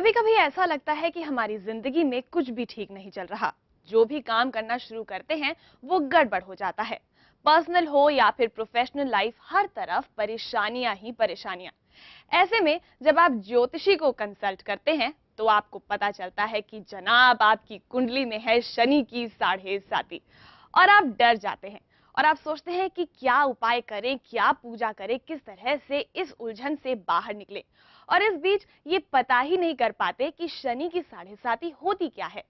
कभी कभी ऐसा लगता है कि हमारी जिंदगी में कुछ भी ठीक नहीं चल रहा। जो भी काम करना शुरू करते हैं वो गड़बड़ हो जाता है। पर्सनल हो या फिर प्रोफेशनल लाइफ, हर तरफ परेशानियां ही परेशानियां। ऐसे में जब आप ज्योतिषी को कंसल्ट करते हैं तो आपको पता चलता है कि जनाब आपकी कुंडली में है शनि की 7.5 और आप डर जाते हैं और आप सोचते हैं कि क्या उपाय करें, क्या पूजा करें, किस तरह से इस उलझन से बाहर निकलें। और इस बीच ये पता ही नहीं कर पाते कि शनि की 7.5 होती क्या है।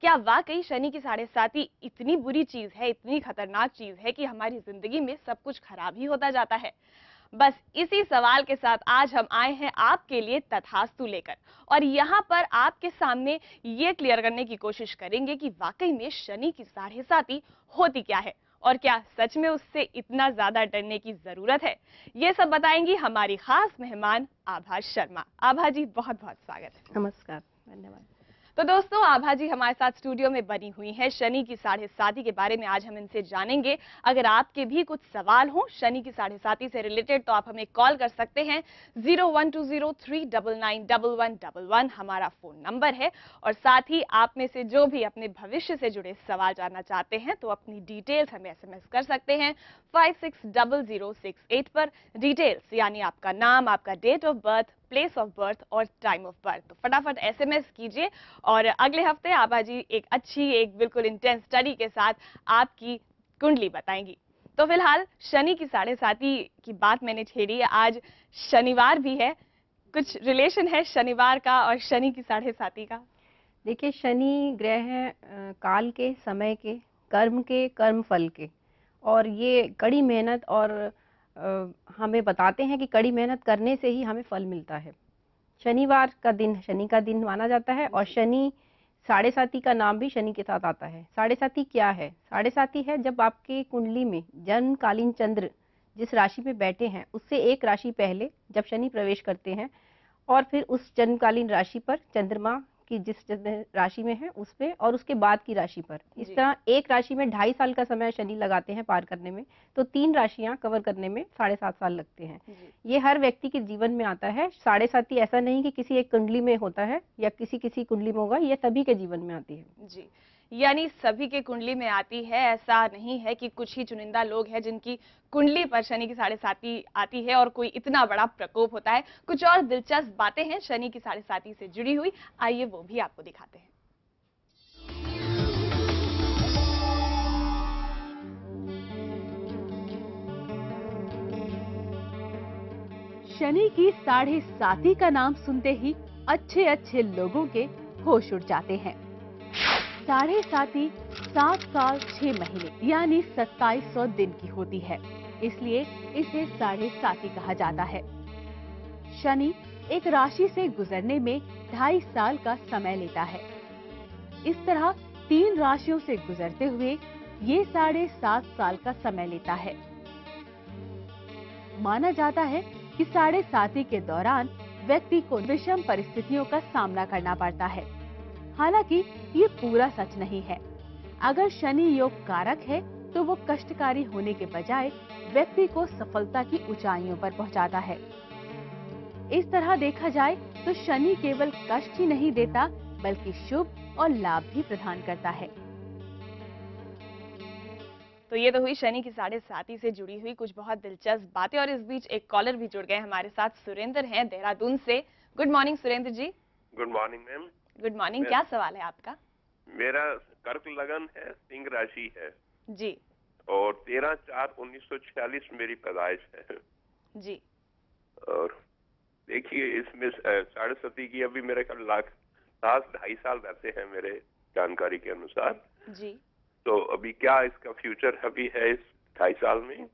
क्या वाकई शनि की 7.5 इतनी बुरी चीज है, इतनी खतरनाक चीज है कि हमारी जिंदगी में सब कुछ खराब ही होता जाता है। बस इसी सवाल के साथ आज हम आए हैं आपके लिए तथास्तु लेकर, और यहाँ पर आपके सामने ये क्लियर करने की कोशिश करेंगे कि वाकई में शनि की 7.5 होती क्या है और क्या सच में उससे इतना ज्यादा डरने की जरूरत है। ये सब बताएंगी हमारी खास मेहमान आभा शर्मा। आभा जी, बहुत बहुत स्वागत है। नमस्कार, धन्यवाद। तो दोस्तों, आभा जी हमारे साथ स्टूडियो में बनी हुई हैं। शनि की 7.5 के बारे में आज हम इनसे जानेंगे। अगर आपके भी कुछ सवाल हो शनि की 7.5 से रिलेटेड तो आप हमें कॉल कर सकते हैं। 0120399111 हमारा फोन नंबर है। और साथ ही आप में से जो भी अपने भविष्य से जुड़े सवाल जानना चाहते हैं तो अपनी डिटेल्स हमें SMS कर सकते हैं 560068 पर। डिटेल्स यानी आपका नाम, आपका date of birth, place of birth और टाइम ऑफ बर्थ। तो फटाफट SMS कीजिए और अगले हफ्ते आभा जी एक बिल्कुल इंटेंस स्टडी के साथ आपकी कुंडली बताएंगी। तो फिलहाल शनि की 7.5 की बात मैंने छेड़ी। आज शनिवार भी है, कुछ रिलेशन है शनिवार का और शनि की 7.5 का? देखिए, शनि ग्रह है काल के, समय के, कर्म के, कर्म फल के, और ये कड़ी मेहनत और हमें बताते हैं कि कड़ी मेहनत करने से ही हमें फल मिलता है। शनिवार का दिन शनि का दिन माना जाता है और शनि 7.5 का नाम भी शनि के साथ आता है। 7.5 क्या है? 7.5 है जब आपके कुंडली में जन्मकालीन चंद्र जिस राशि में बैठे हैं उससे एक राशि पहले जब शनि प्रवेश करते हैं और फिर उस जन्मकालीन राशि पर चंद्रमा की जिस राशि में है उस पे और उसके बाद की राशि पर, इस तरह एक राशि में 2.5 साल का समय शनि लगाते हैं पार करने में, तो 3 राशियां कवर करने में 7.5 साल लगते हैं। ये हर व्यक्ति के जीवन में आता है। 7.5 ऐसा नहीं कि किसी एक कुंडली में होता है या किसी किसी कुंडली में होगा, ये सभी के जीवन में आती है। जी, यानी सभी के कुंडली में आती है। ऐसा नहीं है कि कुछ ही चुनिंदा लोग हैं जिनकी कुंडली पर शनि की 7.5 आती है और कोई इतना बड़ा प्रकोप होता है। कुछ और दिलचस्प बातें हैं शनि की 7.5 से जुड़ी हुई, आइए वो भी आपको दिखाते हैं। शनि की 7.5 का नाम सुनते ही अच्छे अच्छे लोगों के होश उड़ जाते हैं। 7.5 7 साल 6 महीने यानी 2700 दिन की होती है, इसलिए इसे 7.5 कहा जाता है। शनि एक राशि से गुजरने में 2.5 साल का समय लेता है। इस तरह 3 राशियों से गुजरते हुए ये 7.5 साल का समय लेता है। माना जाता है कि 7.5 के दौरान व्यक्ति को विषम परिस्थितियों का सामना करना पड़ता है। हालांकि ये पूरा सच नहीं है। अगर शनि योग कारक है तो वो कष्टकारी होने के बजाय व्यक्ति को सफलता की ऊंचाइयों पर पहुंचाता है। इस तरह देखा जाए तो शनि केवल कष्ट ही नहीं देता बल्कि शुभ और लाभ भी प्रदान करता है। तो ये तो हुई शनि की 7.5 से जुड़ी हुई कुछ बहुत दिलचस्प बातें। और इस बीच एक कॉलर भी जुड़ गए हमारे साथ। सुरेंद्र हैं देहरादून से। Good morning Surendra ji. Good morning ma'am. Good morning, क्या सवाल है आपका? मेरा कर्क लगन है, सिंह राशि है जी। और 13/4/1946 मेरी पैदाइश है जी। और देखिए इसमें 7.5 की अभी मेरे ख्याल लाख 2.5 साल रहते हैं मेरे जानकारी के अनुसार जी। तो अभी क्या इसका फ्यूचर अभी है इस 2.5 साल में?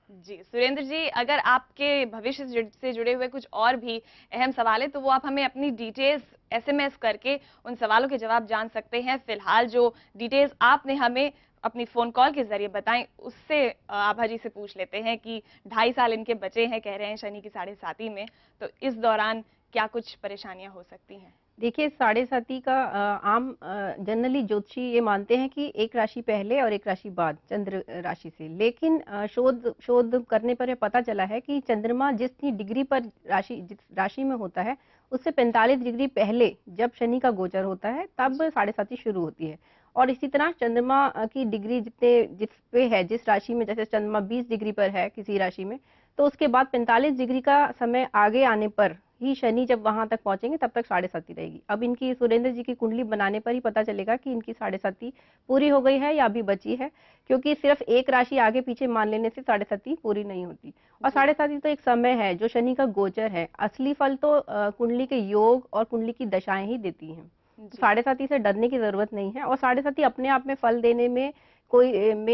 जी सुरेंद्र जी, अगर आपके भविष्य से जुड़े हुए कुछ और भी अहम सवाल है तो वो आप हमें अपनी डिटेल्स SMS करके उन सवालों के जवाब जान सकते हैं। फिलहाल जो डिटेल्स आपने हमें अपनी फोन कॉल के जरिए बताएं उससे आभा जी से पूछ लेते हैं कि 2.5 साल इनके बचे हैं, कह रहे हैं शनि की 7.5 में, तो इस दौरान क्या कुछ परेशानियां हो सकती हैं? देखिए, साढ़े साती का आम जनरली ज्योतिषी ये मानते हैं कि एक राशि पहले और एक राशि बाद चंद्र राशि से, लेकिन शोध शोध करने पर यह पता चला है कि चंद्रमा जितनी डिग्री पर जिस राशि में होता है, उससे 45 डिग्री पहले जब शनि का गोचर होता है तब साढ़े साती शुरू होती है। और इसी तरह चंद्रमा की डिग्री जिस पे है, जिस राशि में, जैसे चंद्रमा 20 डिग्री पर है किसी राशि में, तो उसके बाद 45 डिग्री का समय आगे आने पर ही शनि जब वहां तक पहुंचेंगे तब तक साढ़े साती रहेगी। अब इनकी सुरेंद्र जी की कुंडली बनाने पर ही पता चलेगा कि इनकी साढ़े साती पूरी हो गई है या अभी बची है, क्योंकि सिर्फ एक राशि आगे पीछे मान लेने से साढ़े साती पूरी नहीं होती। और साढ़े साती तो एक समय है जो शनि का गोचर है, असली फल तो कुंडली के योग और कुंडली की दशाएं ही देती हैं। साढ़े साती से डरने की जरूरत नहीं है, और साढ़े साती अपने आप में फल देने में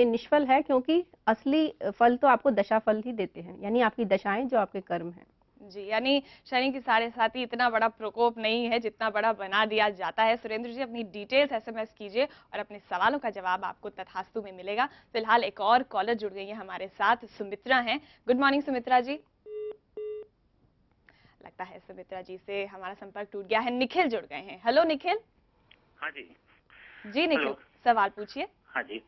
निष्फल है, क्योंकि असली फल तो आपको दशा फल ही देते हैं, यानी आपकी दशाएं जो आपके कर्म हैं। जी, यानी शनि की साढ़े साती इतना बड़ा प्रकोप नहीं है जितना बड़ा बना दिया जाता है। सुरेंद्र जी, अपनी डिटेल्स एसएमएस कीजिए और अपने सवालों का जवाब आपको तथास्तु में मिलेगा। फिलहाल एक और कॉलर जुड़ गई है हमारे साथ, सुमित्रा हैं। गुड मॉर्निंग सुमित्रा जी। लगता है सुमित्रा जी से हमारा संपर्क टूट गया है। निखिल जुड़ गए हैं। हेलो निखिल। हाँ जी। जी निखिल, सवाल पूछिए। हाँ जी,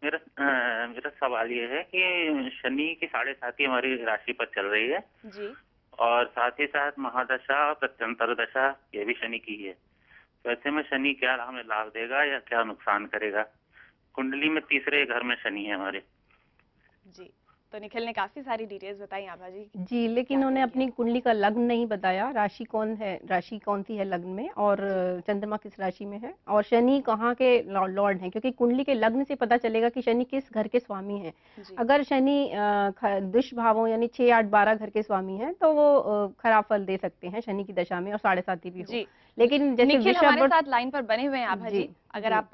मेरा सवाल ये है कि शनि की साढ़े साती हमारी राशि पर चल रही है जी, और साथ ही साथ महादशा और प्रत्यंतर दशा ये भी शनि की है। तो ऐसे में शनि क्या हमें लाभ देगा या क्या नुकसान करेगा? कुंडली में तीसरे घर में शनि है हमारे। जी, तो निखिल ने काफी सारी डिटेल्स बताई आभा जी। जी, लेकिन उन्होंने अपनी कुंडली का लग्न नहीं बताया, राशि कौन है, राशि कौन सी है लग्न में, और चंद्रमा किस राशि में है, और शनि कहाँ के लॉर्ड हैं, क्योंकि कुंडली के लग्न से पता चलेगा कि शनि किस घर के स्वामी हैं। अगर शनि दुष्भावों यानी 6, 8, 12 घर के स्वामी हैं तो वो खराब फल दे सकते हैं शनि की दशा में, और साढ़े साती भी हो। लेकिन जैसे निखिल हमारे साथ लाइन पर बने हुए हैं आभा जी, अगर आप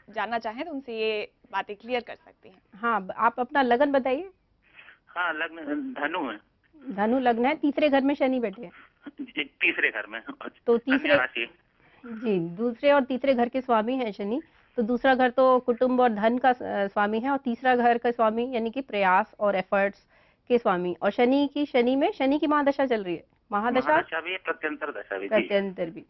जानना चाहें तो उनसे ये बातें क्लियर कर सकती हैं। हाँ, आप अपना लगन बताइए। हाँ, लग्न धनु है। धनु लग्न है, तीसरे घर में शनि बैठे हैं। तीसरे घर में तो तीसरे राशि। जी, दूसरे और तीसरे घर के स्वामी हैं शनि, तो दूसरा घर तो कुटुंब और धन का स्वामी है, और तीसरा घर का स्वामी यानी कि प्रयास और एफर्ट्स के स्वामी। और शनि की महादशा चल रही है। महादशा भी, प्रत्यंतर दशा भी। प्रत्यंतर भी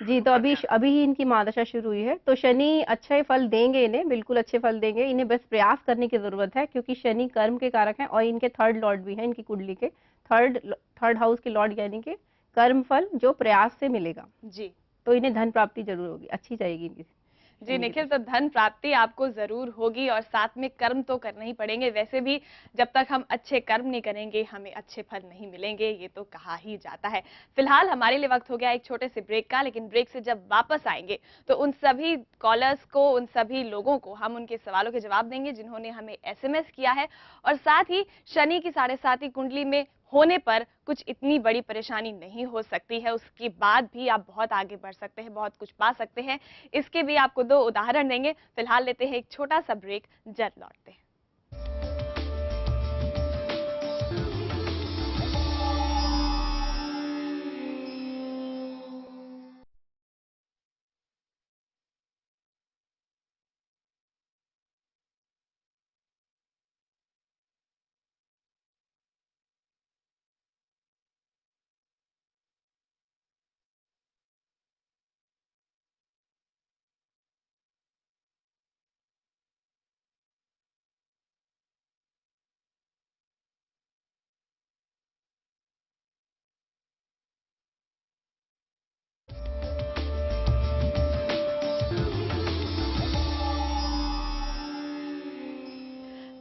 जी, तो अभी ही इनकी महादशा शुरू हुई है, तो शनि अच्छे फल देंगे, इन्हें बिल्कुल अच्छे फल देंगे। इन्हें बस प्रयास करने की जरूरत है, क्योंकि शनि कर्म के कारक हैं और इनके थर्ड लॉर्ड भी हैं, इनकी कुंडली के थर्ड हाउस के लॉर्ड, यानी कि कर्म फल जो प्रयास से मिलेगा जी। तो इन्हें धन प्राप्ति जरूर होगी, अच्छी जाएगी इनकी। जी निखिल, तो धन प्राप्ति आपको जरूर होगी और साथ में कर्म तो करने ही पड़ेंगे। वैसे भी जब तक हम अच्छे कर्म नहीं करेंगे हमें अच्छे फल नहीं मिलेंगे, ये तो कहा ही जाता है। फिलहाल हमारे लिए वक्त हो गया एक छोटे से ब्रेक का, लेकिन ब्रेक से जब वापस आएंगे तो उन सभी कॉलर्स को, उन सभी लोगों को हम उनके सवालों के जवाब देंगे जिन्होंने हमें एसएमएस किया है, और साथ ही शनि की साढ़े साती कुंडली में होने पर कुछ इतनी बड़ी परेशानी नहीं हो सकती है, उसके बाद भी आप बहुत आगे बढ़ सकते हैं, बहुत कुछ पा सकते हैं। इसके भी आपको 2 उदाहरण देंगे। फिलहाल लेते हैं एक छोटा सा ब्रेक, जल्द लौटते हैं।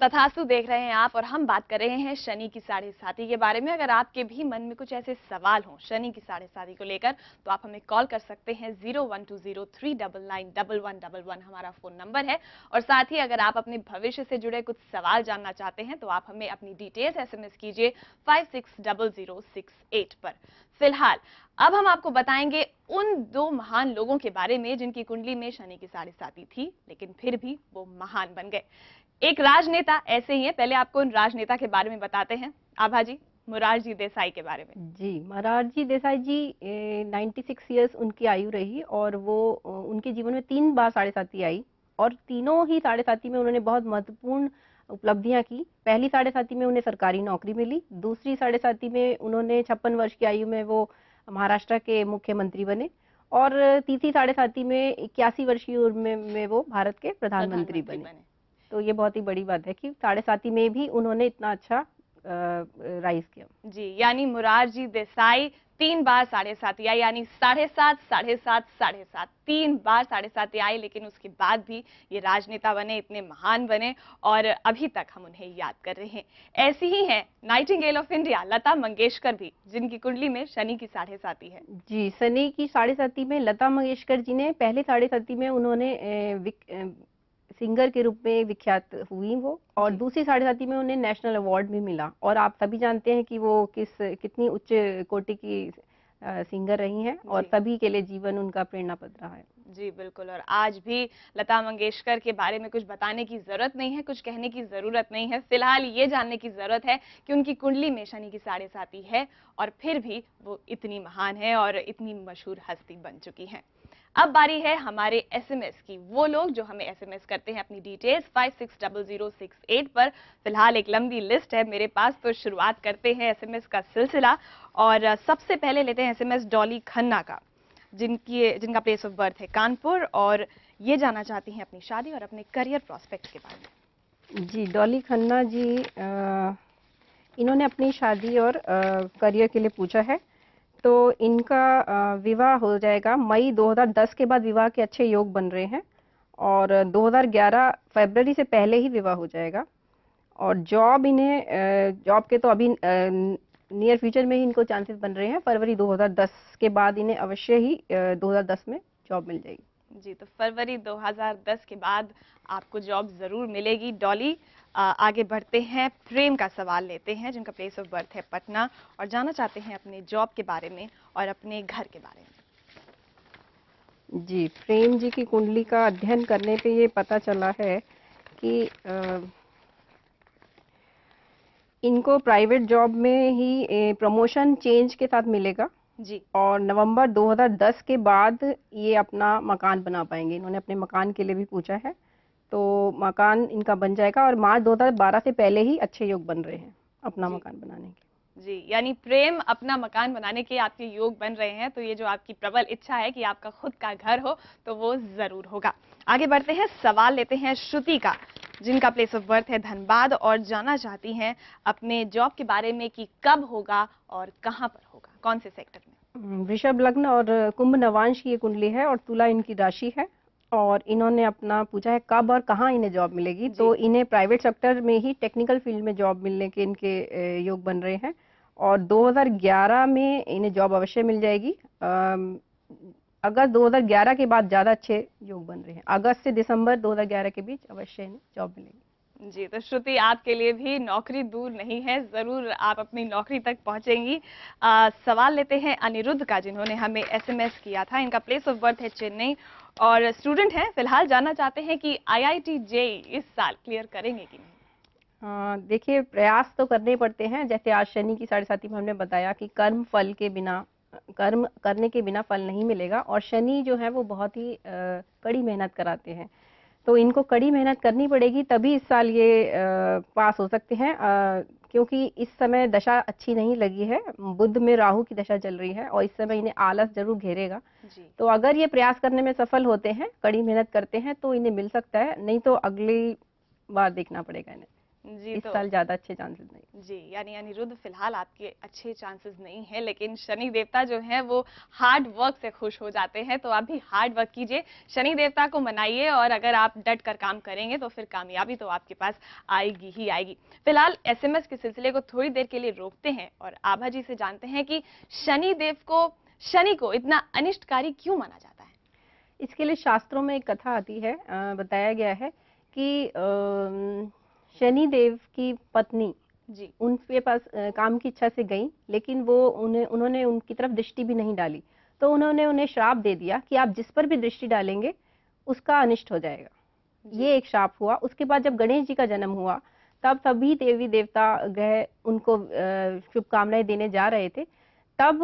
तथास्तु देख रहे हैं आप, और हम बात कर रहे हैं शनि की साढ़े साती के बारे में। अगर आपके भी मन में कुछ ऐसे सवाल हों शनि की साढ़े साती को लेकर, तो आप हमें कॉल कर सकते हैं। 0120399111 हमारा फोन नंबर है। और साथ ही अगर आप अपने भविष्य से जुड़े कुछ सवाल जानना चाहते हैं तो आप हमें अपनी डिटेल्स एसएमएस कीजिए 560068 पर। फिलहाल अब हम आपको बताएंगे उन 2 महान लोगों के बारे में जिनकी कुंडली में शनि की साढ़े साती थी, लेकिन फिर भी वो महान बन गए। एक राजनेता ऐसे ही है, पहले आपको उन राजनेता के बारे में बताते हैं आभा जी, मोरारजी देसाई के बारे में। जी, मोरारजी देसाई जी 96 इयर्स उनकी आयु रही, और वो उनके जीवन में 3 बार साढ़े साती आई, और तीनों ही साढ़े साती में उन्होंने बहुत महत्वपूर्ण उपलब्धियां की। पहली साढ़े साती में उन्हें सरकारी नौकरी मिली, दूसरी साढ़े साती में उन्होंने 56 वर्ष की आयु में वो महाराष्ट्र के मुख्यमंत्री बने, और तीसरी साढ़े साथी में 81 वर्षीय उम्र में वो भारत के प्रधानमंत्री बने। तो ये बहुत ही बड़ी बात है कि साढ़े साथी में भी उन्होंने इतना अच्छा राइज किया। जी, यानी मोरारजी देसाई 3 बार साढ़े साथी आए, यानी 7.5 7.5 7.5 3 बार साढ़े साथी आए, लेकिन उसके बाद भी ये राजनेता बने, इतने महान बने और अभी तक हम उन्हें याद कर रहे हैं। ऐसी ही हैं Nightingale of India Lata Mangeshkar भी, जिनकी कुंडली में शनि की साढ़े साथी है। जी, शनि की साढ़े साथी में लता मंगेशकर जी ने पहले साढ़े साथी में उन्होंने सिंगर के रूप में विख्यात हुई वो, और दूसरी साढ़े साथी में उन्हें नेशनल अवार्ड भी मिला। और आप सभी जानते हैं कि वो कितनी उच्च कोटि की सिंगर रही हैं और सभी के लिए जीवन उनका प्रेरणापद रहा है। जी बिल्कुल, और आज भी लता मंगेशकर के बारे में कुछ बताने की जरूरत नहीं है, कुछ कहने की जरूरत नहीं है। फिलहाल ये जानने की जरूरत है कि उनकी कुंडली में शनि की साढ़े साथी है और फिर भी वो इतनी महान है और इतनी मशहूर हस्ती बन चुकी हैं। अब बारी है हमारे एसएमएस की। वो लोग जो हमें एसएमएस करते हैं अपनी डिटेल्स 560068 पर। फिलहाल एक लंबी लिस्ट है मेरे पास, तो शुरुआत करते हैं एसएमएस का सिलसिला। और सबसे पहले लेते हैं एसएमएस डॉली खन्ना का, जिनका प्लेस ऑफ बर्थ है कानपुर, और ये जानना चाहती हैं अपनी शादी और अपने करियर प्रोस्पेक्ट के बारे में। जी, डॉली खन्ना जी इन्होंने अपनी शादी और करियर के लिए पूछा है। तो इनका विवाह हो जाएगा मई 2010 के बाद। विवाह के अच्छे योग बन रहे हैं और 2011 फरवरी से पहले ही विवाह हो जाएगा। और जॉब जॉब के तो अभी नियर फ्यूचर में ही इनको चांसेस बन रहे हैं। फरवरी 2010 के बाद इन्हें अवश्य ही 2010 में जॉब मिल जाएगी। जी, तो फरवरी 2010 के बाद आपको जॉब जरूर मिलेगी डॉली। आगे बढ़ते हैं, प्रेम का सवाल लेते हैं, जिनका प्लेस ऑफ बर्थ है पटना, और जानना चाहते हैं अपने जॉब के बारे में और अपने घर के बारे में। जी, प्रेम जी की कुंडली का अध्ययन करने पे ये पता चला है कि इनको प्राइवेट जॉब में ही प्रमोशन चेंज के साथ मिलेगा जी, और नवंबर 2010 के बाद ये अपना मकान बना पाएंगे। इन्होंने अपने मकान के लिए भी पूछा है, तो मकान इनका बन जाएगा और मार्च 2012 से पहले ही अच्छे योग बन रहे हैं अपना मकान बनाने के। जी, यानी प्रेम अपना मकान बनाने के आपके योग बन रहे हैं। तो ये जो आपकी प्रबल इच्छा है कि आपका खुद का घर हो, तो वो जरूर होगा। आगे बढ़ते हैं, सवाल लेते हैं श्रुति का, जिनका प्लेस ऑफ बर्थ है धनबाद, और जानना चाहती हैं अपने जॉब के बारे में कि कब होगा और कहां पर होगा, कौन से सेक्टर में। वृषभ लग्न और कुंभ नवांश की ये कुंडली है और तुला इनकी राशि है। और इन्होंने अपना पूछा है कब और कहाँ इन्हें जॉब मिलेगी। तो इन्हें प्राइवेट सेक्टर में ही टेक्निकल फील्ड में जॉब मिलने के इनके योग बन रहे हैं और 2011 में इन्हें जॉब अवश्य मिल जाएगी। अगस्त 2011 के बाद ज़्यादा अच्छे योग बन रहे हैं। अगस्त से दिसंबर 2011 के बीच अवश्य इन्हें जॉब मिलेगी। जी, तो श्रुति, आपके लिए भी नौकरी दूर नहीं है, जरूर आप अपनी नौकरी तक पहुंचेंगी। सवाल लेते हैं अनिरुद्ध का, जिन्होंने हमें एसएमएस किया था। इनका प्लेस ऑफ बर्थ है चेन्नई और स्टूडेंट हैं। फिलहाल जानना चाहते हैं कि आईआईटी जेईई इस साल क्लियर करेंगे कि नहीं। देखिए, प्रयास तो करने पड़ते हैं। जैसे आज शनि की साढ़े साथी में हमने बताया कि कर्म करने के बिना फल नहीं मिलेगा, और शनि जो है वो बहुत ही कड़ी मेहनत कराते हैं। तो इनको कड़ी मेहनत करनी पड़ेगी, तभी इस साल ये पास हो सकते हैं। क्योंकि इस समय दशा अच्छी नहीं लगी है, बुध में राहु की दशा चल रही है और इस समय इन्हें आलस जरूर घेरेगा। तो अगर ये प्रयास करने में सफल होते हैं, कड़ी मेहनत करते हैं, तो इन्हें मिल सकता है, नहीं तो अगली बार देखना पड़ेगा इन्हें। जी, इस साल ज्यादा अच्छे चांसेस नहीं। जी, यानी अनिरुद्ध, फिलहाल आपके अच्छे चांसेस नहीं है, लेकिन शनि देवता जो है वो हार्ड वर्क से खुश हो जाते हैं। तो आप भी हार्ड वर्क कीजिए, शनि देवता को मनाइए, और अगर आप डट कर काम करेंगे तो फिर कामयाबी तो आपके पास आएगी ही आएगी। फिलहाल एसएमएस के सिलसिले को थोड़ी देर के लिए रोकते हैं और आभा जी से जानते हैं कि शनि को इतना अनिष्टकारी क्यों माना जाता है। इसके लिए शास्त्रों में एक कथा आती है, बताया गया है कि शनि देव की पत्नी जी उनके पास काम की इच्छा से गई, लेकिन वो उन्होंने उनकी तरफ दृष्टि भी नहीं डाली। तो उन्होंने उन्हें श्राप दे दिया कि आप जिस पर भी दृष्टि डालेंगे उसका अनिष्ट हो जाएगा। ये एक श्राप हुआ। उसके बाद जब गणेश जी का जन्म हुआ, तब सभी देवी देवता ग्रह उनको शुभकामनाएं देने जा रहे थे। तब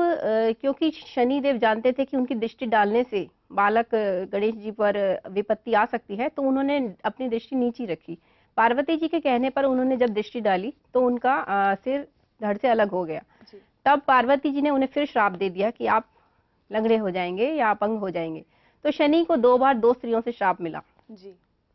क्योंकि शनि देव जानते थे कि उनकी दृष्टि डालने से बालक गणेश जी पर विपत्ति आ सकती है, तो उन्होंने अपनी दृष्टि नीची रखी। पार्वती जी के कहने पर उन्होंने जब दृष्टि डाली तो उनका सिर धड़ से अलग हो गया। तब पार्वती जी ने उन्हें फिर श्राप दे दिया कि आप लंगड़े हो जाएंगे या अपंग हो जाएंगे। तो शनि को 2 बार 2 स्त्रियों से श्राप मिला, जी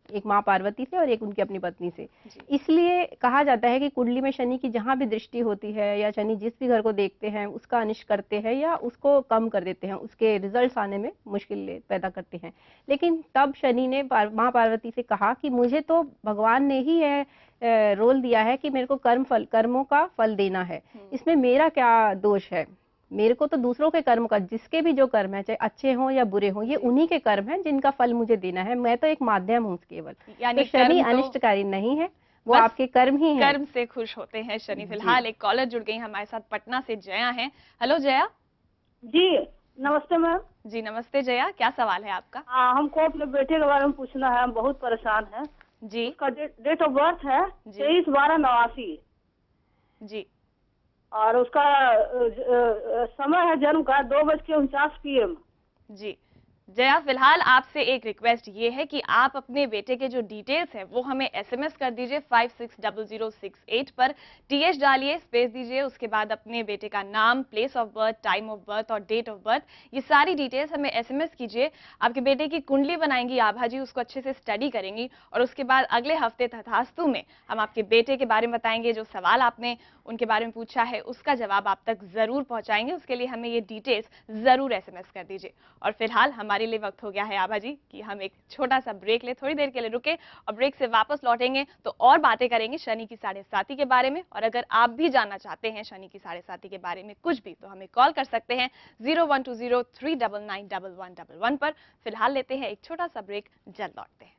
एक माँ पार्वती से और एक उनकी अपनी पत्नी से। जी इसलिए कहा जाता है कि कुंडली में शनि की जहां भी दृष्टि होती है या शनि जिस भी घर को देखते हैं उसका अनिष्ट करते हैं या उसको कम कर देते हैं, उसके रिजल्ट्स आने में मुश्किल पैदा करते हैं। लेकिन तब शनि ने माँ पार्वती से कहा कि मुझे तो भगवान ने ही रोल दिया है कि मेरे को कर्मों का फल देना है, इसमें मेरा क्या दोष है। मेरे को तो दूसरों के कर्म का, जिसके भी जो कर्म है चाहे अच्छे हों या बुरे हों, ये उन्हीं के कर्म हैं जिनका फल मुझे देना है, मैं तो एक माध्यम हूँ केवल। यानी तो शनि कर्म तो अनिष्टकारी नहीं है, वो बस आपके कर्म ही हैं। कर्म से खुश होते हैं शनि। फिलहाल एक कॉलर जुड़ गई हमारे साथ, पटना से जया हैं। हेलो जया। जी नमस्ते मैम। जी नमस्ते जया, क्या सवाल है आपका? हाँ, हमको अपने बेटे के बारे में पूछना है, हम बहुत परेशान हैं। जी उसका डेट ऑफ बर्थ है जी 23/12/89 जी और उसका समय है जन्म का 2:49 PM। जी जया, फिलहाल आपसे एक रिक्वेस्ट ये है कि आप अपने बेटे के जो डिटेल्स हैं वो हमें एसएमएस कर दीजिए 560068 पर। टीएच डालिए, स्पेस दीजिए, उसके बाद अपने बेटे का नाम, place of birth, time of birth और डेट ऑफ बर्थ, ये सारी डिटेल्स हमें एसएमएस कीजिए। आपके बेटे की कुंडली बनाएंगी आभा जी, उसको अच्छे से स्टडी करेंगी और उसके बाद अगले हफ्ते तथास्तु में हम आपके बेटे के बारे में बताएंगे। जो सवाल आपने उनके बारे में पूछा है उसका जवाब आप तक जरूर पहुंचाएंगे। उसके लिए हमें ये डिटेल्स जरूर एसएमएस कर दीजिए। और फिलहाल हमारे लिए वक्त हो गया है आभा जी कि हम एक छोटा सा ब्रेक ले, थोड़ी देर के लिए रुके और ब्रेक से वापस लौटेंगे तो और बातें करेंगे शनि की 7.5 के बारे में। और अगर आप भी जानना चाहते हैं शनि की 7.5 के बारे में कुछ भी, तो हमें कॉल कर सकते हैं 0120399111 पर। फिलहाल लेते हैं एक छोटा सा ब्रेक, जल्द लौटते हैं।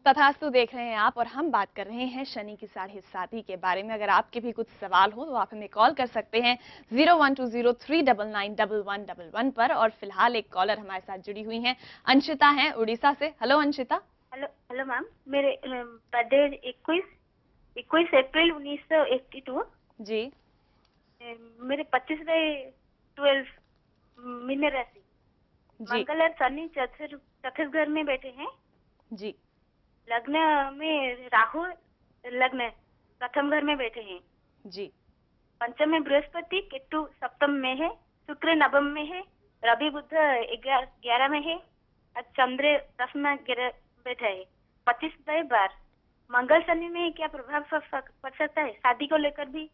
तथास्तु देख रहे हैं आप और हम बात कर रहे हैं शनि की 7.5 के बारे में। अगर आपके भी कुछ सवाल हो तो आप हमें कॉल कर सकते हैं 0120399111 पर। और फिलहाल एक कॉलर हमारे साथ जुड़ी हुई हैं, अंशिता हैं उड़ीसा से। Hello Anshita. Hello hello ma'am, मेरे बर्थडे 21 अप्रैल 1982। जी मेरे 25/12 मीन राशि। जी मंगल और शनि चतुर्थ घर में बैठे हैं। जी लग्न में राहु लग्न प्रथम घर में बैठे हैं। जी पंचम में बृहस्पति, केतु सप्तम में है, शुक्र नवम में है, रवि बुध 11 में है और चंद्र 10 में बैठा है। 25/12 मंगल शनि में क्या प्रभाव पड़ सकता है शादी को लेकर भी?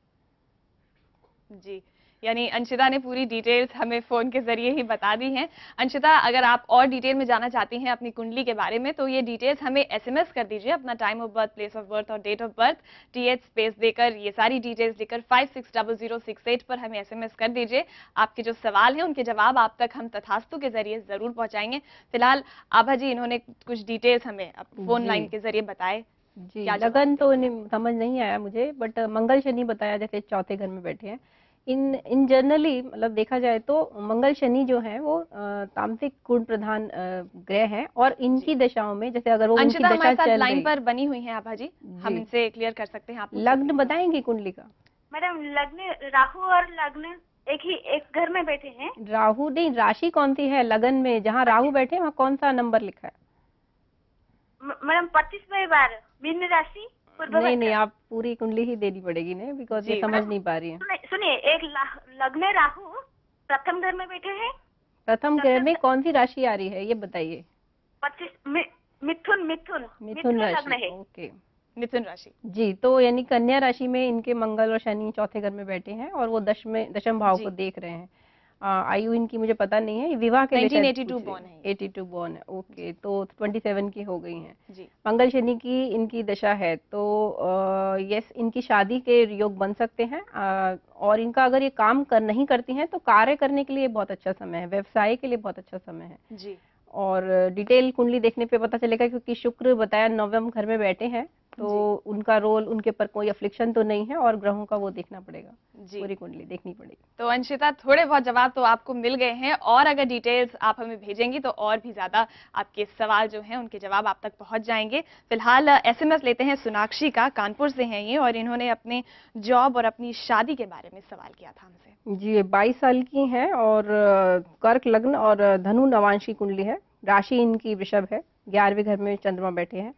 जी, यानी अंशिता ने पूरी डिटेल्स हमें फोन के जरिए ही बता दी हैं। अंशिता, अगर आप और डिटेल में जानना चाहती हैं अपनी कुंडली के बारे में तो ये डिटेल्स हमें एसएमएस कर दीजिए, अपना time of birth, place of birth और date of birth TH space देकर, ये सारी डिटेल्स देकर 560068 पर हमें एसएमएस कर दीजिए। आपके जो सवाल हैं उनके जवाब आप तक हम तथास्तु के जरिए जरूर पहुंचाएंगे। फिलहाल आभा जी, इन्होंने कुछ डिटेल्स हमें फोन लाइन के जरिए बताए। जी, क्या लगन तो समझ नहीं आया मुझे, बट मंगल शनि बताया, जैसे चौथे घर में बैठे हैं। इन जनरली मतलब देखा जाए तो मंगल शनि जो है वो तामसिक गुण प्रधान ग्रह हैं और इनकी दशाओं में, जैसे अगर वो उनकी अंशिता दशा हमारे साथ चल लाइन रही, पर बनी हुई हैं आभा जी, हम जी। इनसे क्लियर कर सकते हैं। आप लग्न बताएंगे कुंडली का? मैडम लग्न राहु और लग्न एक घर में बैठे हैं। राहु नहीं, राशि कौन सी है लगन में? जहाँ राहु बैठे हैं वहाँ कौन सा नंबर लिखा है? मैडम 25/12 मीन राशि। नहीं, आप पूरी कुंडली ही देनी पड़ेगी ना, बिकॉज ये समझ नहीं पा रही है। सुनिए, एक लग्न राहु प्रथम घर में बैठे हैं। प्रथम घर में कौन सी राशि आ रही है ये बताइए? 25 मिथुन मिथुन लग्न राशि, है। ओके। मिथुन राशि जी, तो यानी कन्या राशि में इनके मंगल और शनि चौथे घर में बैठे हैं और वो दशम भाव को देख रहे हैं। आयु इनकी मुझे पता नहीं है, विवाह के लिए 1982 बॉर्न है। 82 बॉर्न है, ओके। तो 27 की हो गई हैं। जी मंगल शनि की इनकी दशा है, तो यस, इनकी शादी के योग बन सकते हैं। और इनका अगर ये काम नहीं करती हैं तो कार्य करने के लिए बहुत अच्छा समय है, व्यवसाय के लिए बहुत अच्छा समय है। जी और डिटेल कुंडली देखने पे पता चलेगा, क्योंकि शुक्र बताया 9वें घर में बैठे हैं तो उनका रोल, उनके पर कोई अफ्लिक्शन तो नहीं है और ग्रहों का वो देखना पड़ेगा, जी। पूरी कुंडली देखनी पड़ेगी। तो अंशिता, थोड़े बहुत जवाब तो आपको मिल गए हैं, और अगर डिटेल्स आप हमें भेजेंगी तो और भी ज्यादा आपके सवाल जो हैं उनके जवाब आप तक पहुंच जाएंगे। फिलहाल एसएमएस लेते हैं सोनाक्षी का, कानपुर से हैं ये, और इन्होंने अपने जॉब और अपनी शादी के बारे में सवाल किया था हमसे। जी, ये 22 साल की हैं और कर्क लग्न और धनु नवांशी कुंडली है। राशि इनकी वृषभ है, 11वें घर में चंद्रमा बैठे हैं।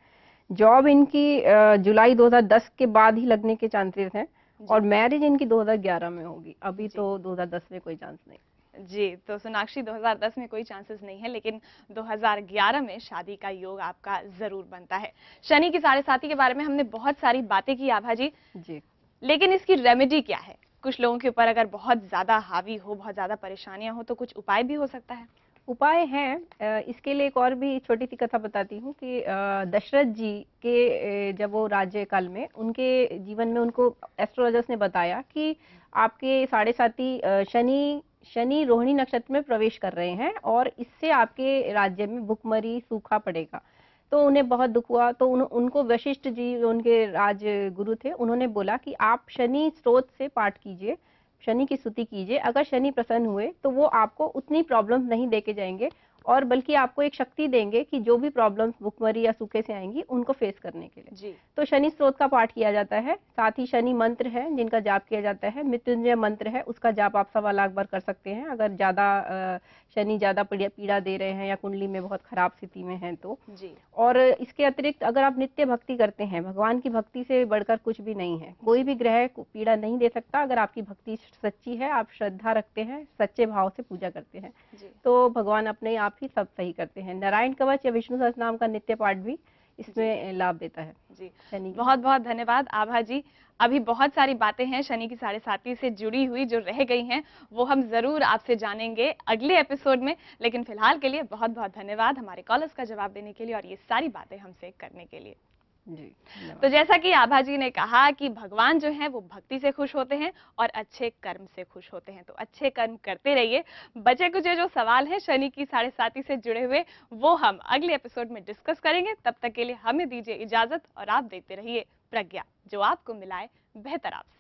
जॉब इनकी जुलाई 2010 के बाद ही लगने के चांसेस हैं, और मैरिज इनकी 2011 में होगी। अभी तो 2010 में कोई चांस नहीं। जी, तो सोनाक्षी 2010 में कोई चांसेस नहीं है, लेकिन 2011 में शादी का योग आपका जरूर बनता है। शनि की 7.5 के बारे में हमने बहुत सारी बातें की आभा जी, लेकिन इसकी रेमेडी क्या है? कुछ लोगों के ऊपर अगर बहुत ज्यादा हावी हो, बहुत ज्यादा परेशानियां हो, तो कुछ उपाय भी हो सकता है? उपाय हैं। इसके लिए एक और भी छोटी सी कथा बताती हूँ कि दशरथ जी के जब वो राज्य काल में, उनके जीवन में उनको एस्ट्रोलॉजर्स ने बताया कि आपके 7.5 शनि रोहिणी नक्षत्र में प्रवेश कर रहे हैं और इससे आपके राज्य में भुखमरी, सूखा पड़ेगा। तो उन्हें बहुत दुख हुआ। तो उनको वशिष्ठ जी, उनके राज गुरु थे, उन्होंने बोला कि आप शनि स्त्रोत से पाठ कीजिए, शनि की स्तुति कीजिए। अगर शनि प्रसन्न हुए तो वो आपको उतनी प्रॉब्लम नहीं देके जाएंगे, और बल्कि आपको एक शक्ति देंगे कि जो भी प्रॉब्लम्स भुखमरी या सूखे से आएंगी उनको फेस करने के लिए। जी। तो शनि स्त्रोत का पाठ किया जाता है, साथ ही शनि मंत्र है जिनका जाप किया जाता है। मृत्युंजय मंत्र है, उसका जाप आप 1.25 लाख बार कर सकते हैं अगर शनि ज्यादा पीड़ा दे रहे हैं या कुंडली में बहुत खराब स्थिति में हैं तो। जी। और इसके अतिरिक्त अगर आप नित्य भक्ति करते हैं, भगवान की भक्ति से बढ़कर कुछ भी नहीं है। कोई भी ग्रह पीड़ा नहीं दे सकता अगर आपकी भक्ति सच्ची है, आप श्रद्धा रखते हैं, सच्चे भाव से पूजा करते हैं, तो भगवान अपने आप ही सब सही करते हैं। नारायण कवच या विष्णु सहस्त्रनाम का नित्य पाठ भी इसमें लाभ देता है। जी, शनि। बहुत बहुत धन्यवाद आभा जी। अभी बहुत सारी बातें हैं शनि की 7.5 से जुड़ी हुई जो रह गई हैं, वो हम जरूर आपसे जानेंगे अगले एपिसोड में, लेकिन फिलहाल के लिए बहुत बहुत धन्यवाद हमारे कॉलर्स का जवाब देने के लिए और ये सारी बातें हमसे करने के लिए। जी, तो जैसा कि आभा जी ने कहा कि भगवान जो है वो भक्ति से खुश होते हैं और अच्छे कर्म से खुश होते हैं, तो अच्छे कर्म करते रहिए। बचे कुछ जो सवाल है शनि की 7.5 से जुड़े हुए, वो हम अगले एपिसोड में डिस्कस करेंगे। तब तक के लिए हमें दीजिए इजाजत और आप देखते रहिए प्रज्ञा, जो आपको मिलाए बेहतर आपसे।